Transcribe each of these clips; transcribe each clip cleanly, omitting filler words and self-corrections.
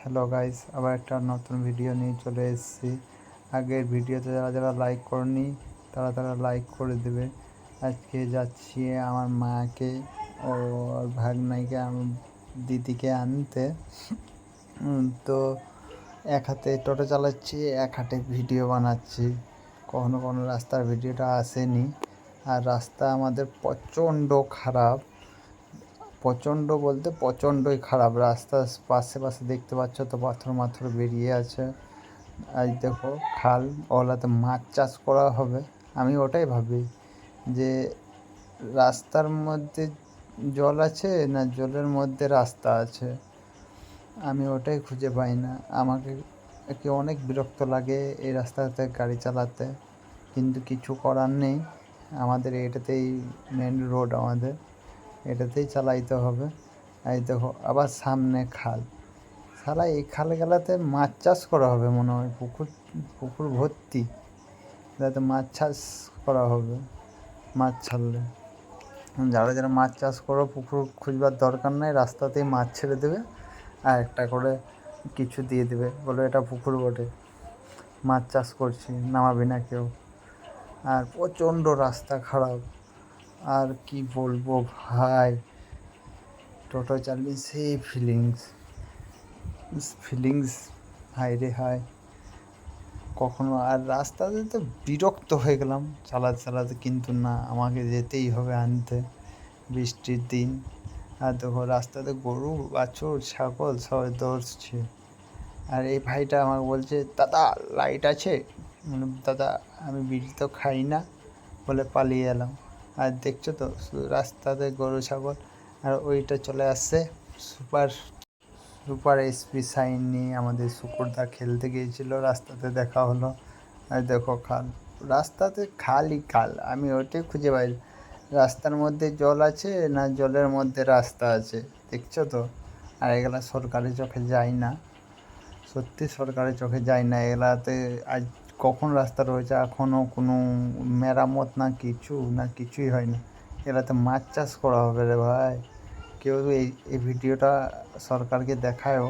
Hello guys, আবার একটা নতুন ভিডিও নিয়ে চলে এসেছি। আগের ভিডিওতে যারা যারা লাইক করেনি তারা লাইক করে দেবে। আজকে যাচ্ছি আমার মাকে ও ভাগ্নাইকে আমার দিদিকে আনতে। তো এক হাতে টোটো চালাচ্ছি, এক হাতে ভিডিও বানাচ্ছি। কখনো কোনো রাস্তার ভিডিওটা আসেনি, আর রাস্তা আমাদের প্রচণ্ড খারাপ। প্রচণ্ড বলতে প্রচণ্ডই খারাপ রাস্তা। পাশে পাশে দেখতে পাচ্ছ তো, পাথর মাথর বেরিয়ে আছে। আজ দেখো খাল, ওগুলাতে মাছ চাষ করা হবে। আমি ওটাই ভাবি যে রাস্তার মধ্যে জল আছে না জলের মধ্যে রাস্তা আছে, আমি ওটাই খুঁজে পাই না। আমাকে অনেক বিরক্ত লাগে এই রাস্তাতে গাড়ি চালাতে, কিন্তু কিছু করার নেই। আমাদের এটাতেই মেন রোড, আমাদের এটাতেই চালাইতে হবে। এই দেখো আবার সামনে খাল, সারা এই খাল গেলাতে মাছ চাষ করা হবে মনে হয়। পুকুর ভর্তি, যাতে মাছ চাষ করা হবে। মাছ ছাড়লে যারা যারা মাছ চাষ করো, পুকুর খুঁজবার দরকার নেই, রাস্তাতেই মাছ ছেড়ে দেবে আর একটা করে কিছু দিয়ে দেবে, বলে এটা পুকুর বটে, মাছ চাষ করছি, নামাবি না কেউ। আর প্রচণ্ড রাস্তা খারাপ, আর কি বলবো ভাই। টোটো চালিয়ে সেই ফিলিংস হাই রে হাই। কখনো আর রাস্তাতে তো বিরক্ত হয়ে গেলাম চালাতে চালাতে, কিন্তু না, আমাকে যেতেই হবে আনতে বৃষ্টির দিন। আর দেখো রাস্তাতে গরু বাছুর ছাগল সবাই দৌড়ছে। আর এই ভাইটা আমাকে বলছে, দাদা লাইট আছে? দাদা আমি বিড়ি তো খাই না, বলে পালিয়ে এলাম। আর দেখছো তো রাস্তাতে গরু ছাগল। আর ওইটা চলে আসছে সুপার সুপার এসপি সাইন নিয়ে। আমাদের শুকুরদা খেলতে গিয়েছিল, রাস্তাতে দেখা হলো। আর দেখো খাল, রাস্তাতে খালই খাল, আমি ওইটাই খুঁজে পাই। রাস্তার মধ্যে জল আছে না জলের মধ্যে রাস্তা আছে, দেখছো তো। আর এগুলা সরকারি চোখে যায় না, সত্যি সরকারি চোখে যায় না এগুলাতে। আজ কখন রাস্তা রয়েছে, এখনও কোনো মেরামত না কিছুই হয় না। এগুলাতে মাছ চাষ করা হবে রে ভাই। কেউ এই ভিডিওটা সরকারকে দেখায়ও,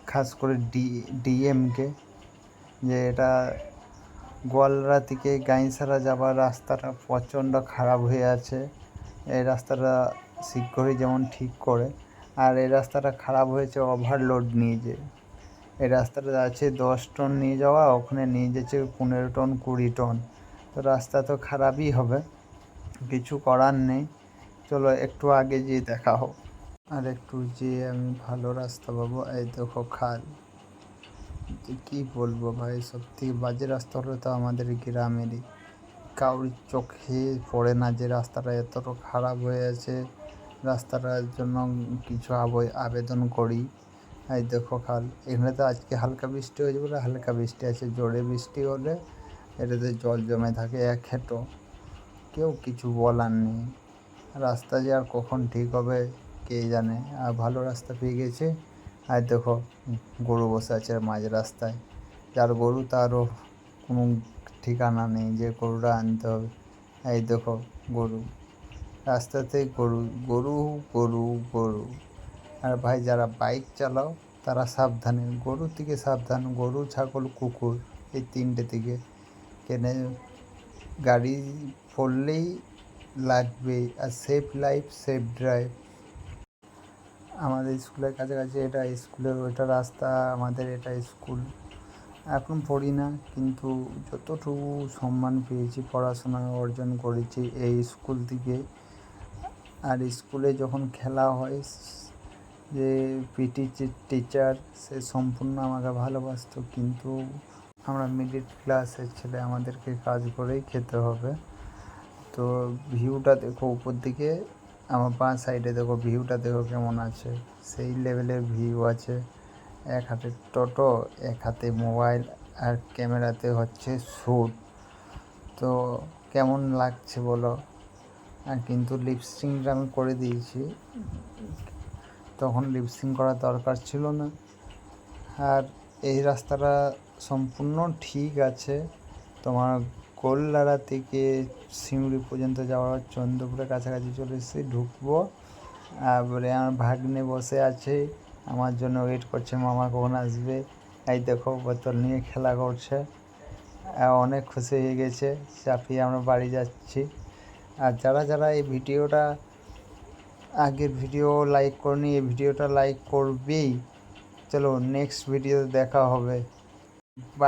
খাস করে ডিএমকে, যে এটা গোয়ালরা থেকে গাইসারা যাবার রাস্তাটা প্রচণ্ড খারাপ হয়ে আছে। এই রাস্তাটা শীঘ্রই যেমন ঠিক করে। আর এই রাস্তাটা খারাপ হয়েছে ওভারলোড নিয়ে, যে এই রাস্তাটা আছে 10 টন নিয়ে যাওয়া, ওখানে নিয়ে যাচ্ছে 15 টন 20 টন। তো রাস্তা তো খারাপই হবে, কিছু করার নেই। চলো একটু আগে যেয়ে দেখা হোক, আর একটু যেয়ে আমি ভালো রাস্তা পাবো। এই দেখো খাল, কি বলবো ভাই, সত্যি বাজে রাস্তা হলো তো আমাদের গ্রামেরই। কারোর চোখে পড়ে না যে রাস্তাটা এতটা খারাপ হয়ে আছে। রাস্তাটার জন্য কিছু আবেদন করি। এই দেখো খাল, এখানে তো আজকে হালকা বৃষ্টি হয়েছে বলে হালকা বৃষ্টি আছে, জোরে বৃষ্টি হলে এটাতে জল জমে থাকে এক হেঁটো, কেউ কিছু বলার নেই। রাস্তা যে আর কখন ঠিক হবে কে জানে। আর ভালো রাস্তা পেয়ে গেছে। আর দেখো গরু বসে আছে মাঝ রাস্তায়, যার গরু তারও কোনো ঠিকানা নেই যে গরুটা আনতে হবে। এই দেখো গরু, রাস্তাতে গরু গরু গরু গরু। আর ভাই যারা বাইক চালাও তারা সাবধানে, গরু থেকে সাবধান, গরু ছাগল কুকুর এই তিনটে থেকে। কেনে গাড়ি পড়লেই লাগবে। আর সেফ লাইফ সেফ ড্রাইভ। আমাদের স্কুলের কাছাকাছি এটা স্কুলের, ওইটা রাস্তা, আমাদের এটা স্কুল। এখন পড়ি না, কিন্তু যতটুকু সম্মান পেয়েছি, পড়াশোনা অর্জন করেছি এই স্কুল থেকে। আর স্কুলে যখন খেলা হয়, যে পিটি টিচার সে সম্পূর্ণ আমাকে ভালোবাসতো, কিন্তু আমরা মিডিল ক্লাসের ছেলে, আমাদেরকে কাজ করেই খেতে হবে। তো ভিউটা দেখো উপর দিকে, আমার বাঁ সাইডে দেখো ভিউটা দেখো কেমন আছে, সেই লেভেলের ভিউ আছে। এক হাতে টোটো, এক হাতে মোবাইল, আর ক্যামেরাতে হচ্ছে শ্যুট। তো কেমন লাগছে বলো। কিন্তু লিপসিংটা আমি করে দিয়েছি, তখন লিপসিং করার দরকার ছিল না। আর এই রাস্তাটা সম্পূর্ণ ঠিক আছে। তোমার গোললারা থেকে সিউড়ি পর্যন্ত যাওয়ার, চন্দ্রপুরের কাছাকাছি চলে এসেছি, ঢুকবো। তারপরে আমার ভাগ্নে বসে আছে, আমার জন্য ওয়েট করছে, মামা কখন আসবে। এই দেখো বোতল নিয়ে খেলা করছে, অনেক খুশি হয়ে গেছে। চাপিয়ে আমরা বাড়ি যাচ্ছি। আর যারা যারা এই ভিডিওটা, আগের ভিডিও লাইক করনি, এই ভিডিওটা লাইক করবেই। চলো নেক্সট ভিডিও দেখা হবে। বাই।